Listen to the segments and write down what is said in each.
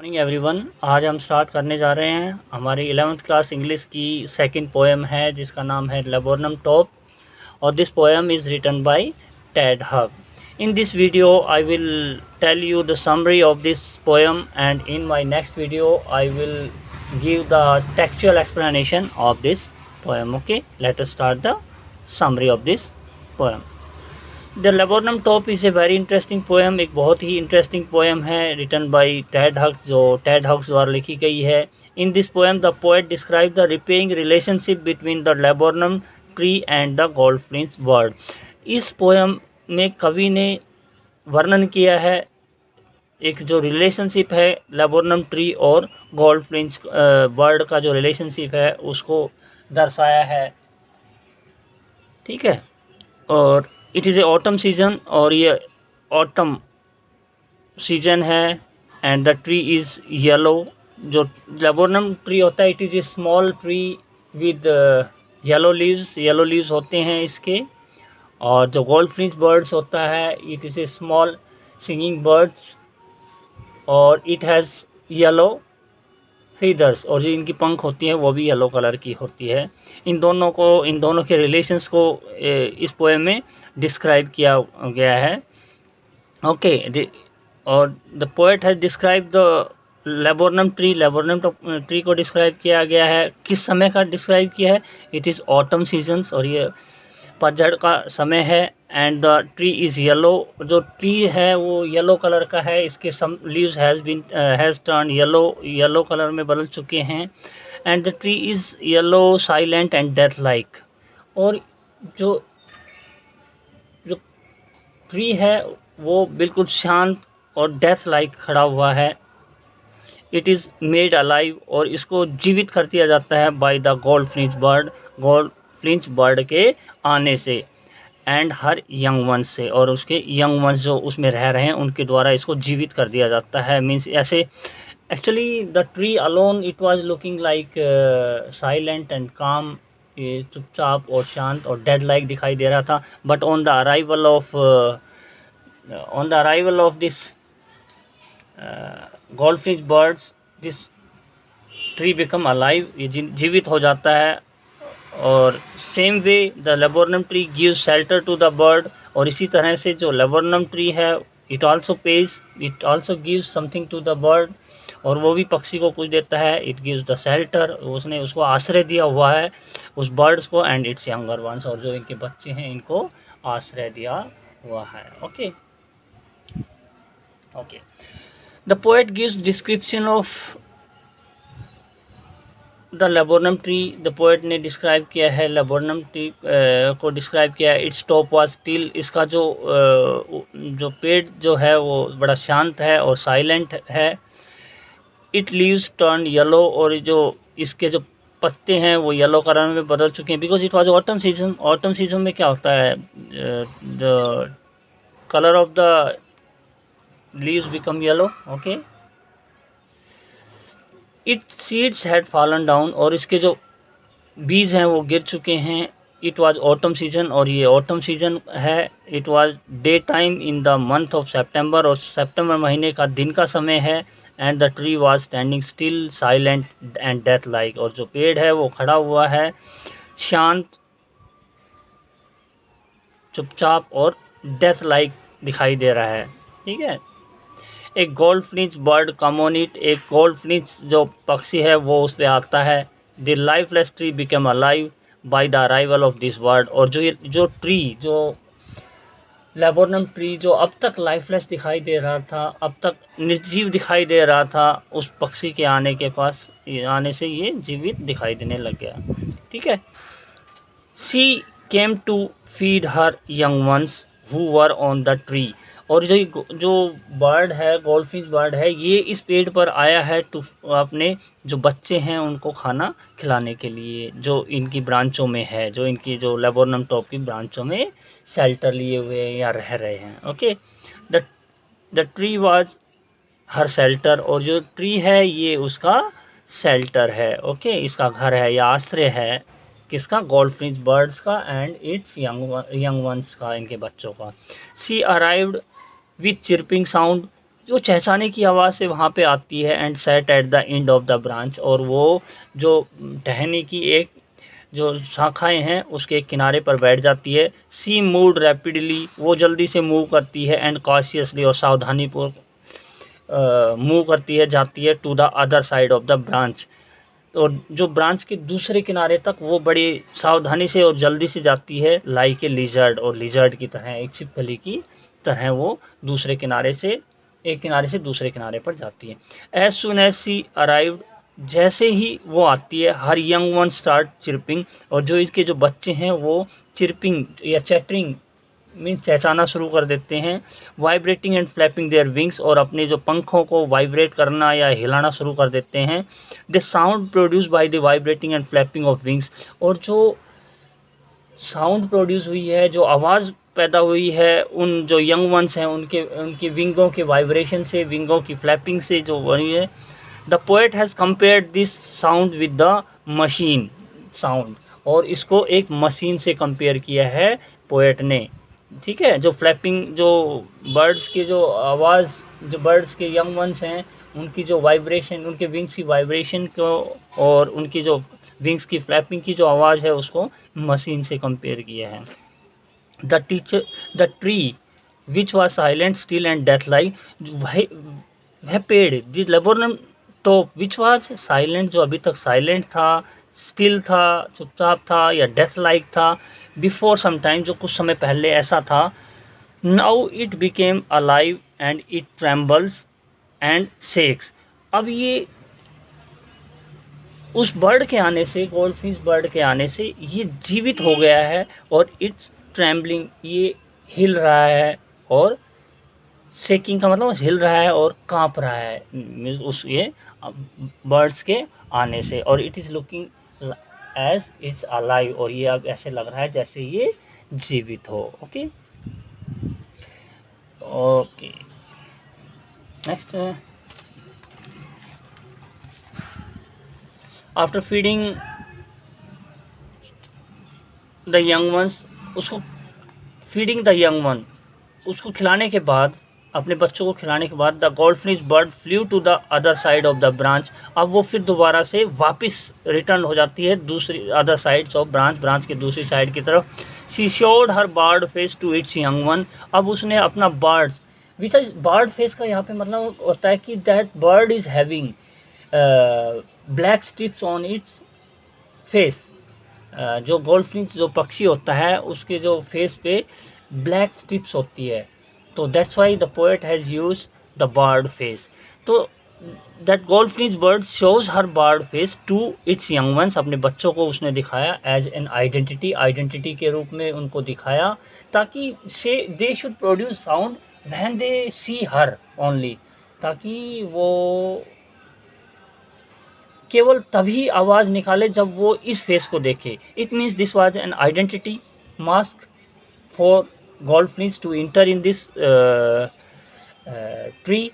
Morning everyone. आज हम start करने जा रहे हैं हमारी 11th क्लास इंग्लिश की सेकंड पोएम है जिसका नाम है लेबोरनम टॉप और this poem is written by Ted Hughes. In this video I will tell you the summary of this poem, and in my next video I will give the textual explanation of this poem. Okay, let us start the summary of this poem. The laburnum top is a very interesting poem. एक बहुत ही interesting poem है written by Ted Hughes, जो Ted Hughes द्वारा लिखी गई है। In this poem the poet describe the repaying relationship between the laburnum tree and the goldfinch bird. इस पोएम में कवि ने वर्णन किया है एक जो रिलेशनशिप है लेबोरनम ट्री और गोल्डफिंच बर्ड का जो रिलेशनशिप है उसको दर्शाया है। ठीक है, और it is a autumn season, और ये ऑटम सीजन है। And the tree is yellow. जो लेबोरनम ट्री होता है it is a small tree with yellow leaves होते हैं इसके। और जो गोल्डफिंच बर्ड्स होता है it is a small singing birds और इट हैज़ येलो फीदर्स, और जो इनकी पंख होती हैं वो भी येलो कलर की होती है। इन दोनों के रिलेशंस को इस पोएम में डिस्क्राइब किया गया है। ओके, और the poet has describe the laburnum tree को डिस्क्राइब किया गया है। किस समय का डिस्क्राइब किया है? इट इज़ ऑटम सीजन्स, और ये पतझड़ का समय है। And the tree is yellow. जो ट्री है वो येलो कलर का है, इसके some leaves has turn yellow colour में बदल चुके हैं। And the tree is yellow, silent and death like. और जो जो ट्री है वो बिल्कुल शांत और डेथ लाइक खड़ा हुआ है। इट इज़ मेड अलाइव, और इसको जीवित कर दिया जाता है बाय द गोल्डफिंच बर्ड के आने से एंड हर यंग वंस से, और उसके यंग वंस जो उसमें रह रहे हैं उनके द्वारा इसको जीवित कर दिया जाता है। मीन्स ऐसे actually the tree alone it was looking like silent and काम, चुपचाप और शांत और डेड लाइक दिखाई दे रहा था। But on the arrival of this goldfinch birds this tree become alive, ये जीवित हो जाता है। और same way the laburnum tree gives shelter to the bird, और इसी तरह से जो लेबोरनम ट्री है it also gives something to the bird, और वो भी पक्षी को कुछ देता है। इट गिव्स द शेल्टर, उसने उसको आश्रय दिया हुआ है उस बर्ड्स को। एंड इट्स यंगर वंस, और जो इनके बच्चे हैं इनको आश्रय दिया हुआ है। Okay, the poet gives description of the laburnum tree. The poet ने डिस्क्राइब किया है लेबोरनम ट्री को डिस्क्राइब किया है। इट्स टॉप वाज स्टिल, इसका जो पेड़ जो है वो बड़ा शांत है और साइलेंट है। इट लीव्स टर्न येलो, और जो इसके जो पत्ते हैं वो येलो कलर में बदल चुके हैं because it was autumn season में क्या होता है, the colour of the leaves become yellow. Okay, it seeds had fallen down, और इसके जो बीज हैं वो गिर चुके हैं। इट वाज ऑटम सीजन, और ये ऑटम सीजन है। It was day time in the month of September, और सितंबर महीने का दिन का समय है। And the tree was standing still, silent and death like, और जो पेड़ है वो खड़ा हुआ है शांत, चुपचाप और डेथ लाइक दिखाई दे रहा है। ठीक है, एक goldfinch bird come on it, एक गोल्डफिंच जो पक्षी है वो उस पर आता है। The lifeless tree become alive by the arrival of this bird, और जो लेबोरनम ट्री जो अब तक लाइफलेस दिखाई दे रहा था, अब तक निर्जीव दिखाई दे रहा था, उस पक्षी के आने से ये जीवित दिखाई देने लग गया। ठीक है, she came to feed her young ones who were on the tree, और जो बर्ड है, गोल्डफिंच बर्ड है, ये इस पेड़ पर आया है टू अपने जो बच्चे हैं उनको खाना खिलाने के लिए, जो इनकी ब्रांचों में है, जो इनकी जो लेबोरनम टॉप की ब्रांचों में शेल्टर लिए हुए या रह रहे हैं। Okay, the tree was her shelter, और जो ट्री है ये उसका शेल्टर है। ओके, इसका घर है या आश्रय है, किसका? गोल्डफिंच बर्ड्स का एंड इट्स यंग वंस का, इनके बच्चों का। She arrived with chirping sound, जो चहचहाने की आवाज़ से वहाँ पे आती है। And set at the end of the branch, और वो जो टहनी की एक जो शाखाएं हैं उसके किनारे पर बैठ जाती है। सी मूव्ड रैपिडली, वो जल्दी से मूव करती है। एंड कॉशियसली, और सावधानीपूर्वक मूव करती है, जाती है to the other side of the branch, और जो ब्रांच के दूसरे किनारे तक वो बड़ी सावधानी से और जल्दी से जाती है। लाइक ए लिजर्ड, और लिजर्ड की तरह, एक छिपकली की तरह वो दूसरे किनारे से, एक किनारे से दूसरे किनारे पर जाती है। एज सुन एज सी अराइव्ड, जैसे ही वो आती है, हर यंग वन स्टार्ट चिरपिंग, और जो इसके जो बच्चे हैं वो चिरपिंग या चैटरिंग मीन्स चहचहाना शुरू कर देते हैं। Vibrating and flapping their wings, और अपने जो पंखों को वाइब्रेट करना या हिलाना शुरू कर देते हैं। The sound produce by the vibrating and flapping of wings, और जो साउंड प्रोड्यूस हुई है, जो आवाज़ पैदा हुई है उन जो यंग वंस हैं उनके उनकी विंगों के वाइब्रेशन से, विंगों की फ्लैपिंग से जो बनी है। The poet has compared this sound with the machine sound, और इसको एक मशीन से कंपेयर किया है पोएट ने। ठीक है, जो फ्लैपिंग, जो बर्ड्स की जो आवाज़, जो बर्ड्स के यंग वंस हैं उनकी जो वाइब्रेशन, उनके विंग्स की वाइब्रेशन को, और उनकी जो विंग्स की फ्लैपिंग की जो आवाज़ है उसको मशीन से कंपेयर किया है। The tree which was silent still and death like, वह पेड़ the laburnum top which was silent, जो अभी तक साइलेंट था, स्टिल था, चुपचाप था, या डेथ लाइक था, बिफोर सम टाइम, जो कुछ समय पहले ऐसा था। Now it became alive and it trembles and shakes, अब ये उस बर्ड के आने से, गोल्डफिश बर्ड के आने से ये जीवित हो गया है, और इट्स ट्रेम्बलिंग, ये हिल रहा है, और शेकिंग का मतलब हिल रहा है और कांप रहा है उस ये बर्ड्स के आने से। और it is looking as is alive, और ये अब ऐसे लग रहा है जैसे ये जीवित हो। Okay okay, next. After feeding the young once, उसको फीडिंग द यंग वन, उसको खिलाने के बाद, अपने बच्चों को खिलाने के बाद, the goldfish bird flew to the other side of the branch, अब वो फिर दोबारा से वापस रिटर्न हो जाती है दूसरी other sides of branch, branch के दूसरी साइड की तरफ। She showed her bird face to its young one, अब उसने अपना bird, which is bird face का यहाँ पे मतलब होता है कि that bird is having black stripes on its face, जो गोल्डफिश जो पक्षी होता है उसके जो फेस पे ब्लैक स्ट्रिप्स होती है, तो that's why the poet has use the bird face. तो that goldfish bird shows her bird face to its young ones, अपने बच्चों को उसने दिखाया एज एन आइडेंटिटी, आइडेंटिटी के रूप में उनको दिखाया, ताकि से they should produce sound when they see her only, ताकि वो केवल तभी आवाज़ निकाले जब वो इस फेस को देखे। It means this was an identity mask for goldfish to enter in this tree.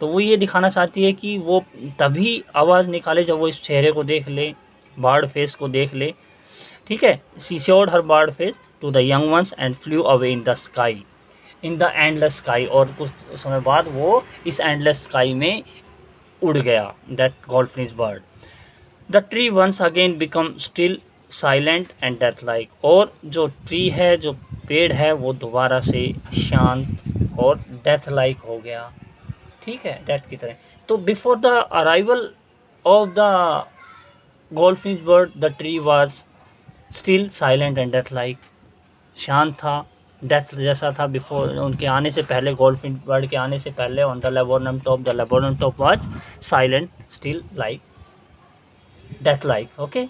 तो वो ये दिखाना चाहती है कि वो तभी आवाज़ निकाले जब वो इस चेहरे को देख ले, बर्ड फेस को देख ले। ठीक है, she showed her bird face to the young ones and flew away in the sky, in the endless sky, और कुछ समय बाद वो इस एंडलेस स्काई में उड़ गया, that goldfish bird. The tree once again become still silent and death like, और जो ट्री है, जो पेड़ है, वो दोबारा से शांत और डेथ लाइक हो गया। ठीक है, डेथ की तरह। तो before the arrival of the goldfish bird the tree was still silent and death like, शांत था, डेथ जैसा था बिफोर, उनके आने से पहले, गोल्डफिश बर्ड के आने से पहले। On the laburnum top, the laburnum top was silent still like death like. Okay,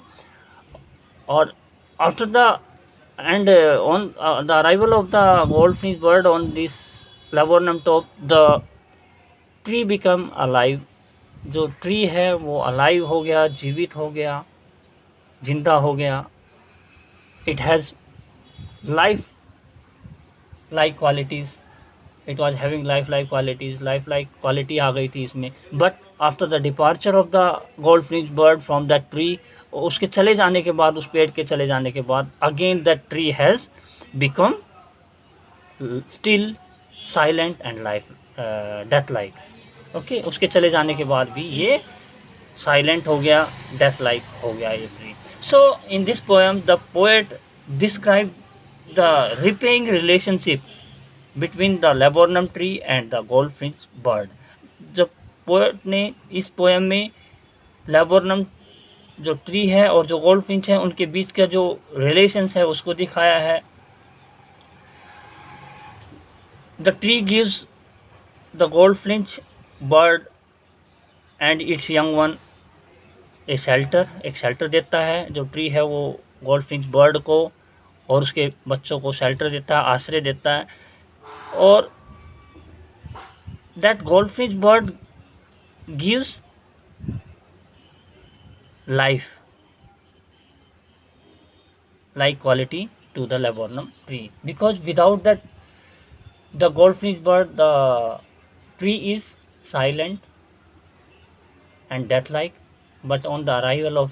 और after the and on the arrival of the goldfinch bird on this laburnum top, the tree become alive, जो tree है वो alive हो गया, जीवित हो गया, जिंदा हो गया। It has life like qualities, it was having life like qualities, life like quality आ गई थी इसमें। But after the departure of the goldfish bird from that tree, उसके चले जाने के बाद, उस पेड़ के चले जाने के बाद, again that tree has become still silent and death like. Okay, उसके चले जाने के बाद भी ये साइलेंट हो गया, डेथ लाइक हो गया ये tree. So in this poem the poet describe the repaying relationship between the laburnum tree and the goldfinch bird. जब पोएट ने इस पोएम में लेबोरनम जो ट्री है और जो गोल्डफिंच है उनके बीच का जो रिलेशंस है उसको दिखाया है। The tree gives the goldfinch bird and it's young one A shelter, एक शेल्टर देता है। जो ट्री है वो गोल्डफिंच बर्ड को और उसके बच्चों को शेल्टर देता है, आश्रय देता है। और that goldfinch bird gives life like quality to the laburnum tree, because without that the goldfinch bird the tree is silent and death like, but on the arrival of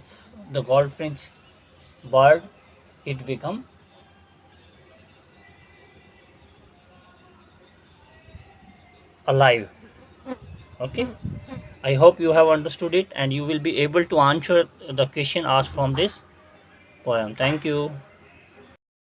the goldfinch bird it become alive. Okay, I hope you have understood it and you will be able to answer the question asked from this poem. Thank you.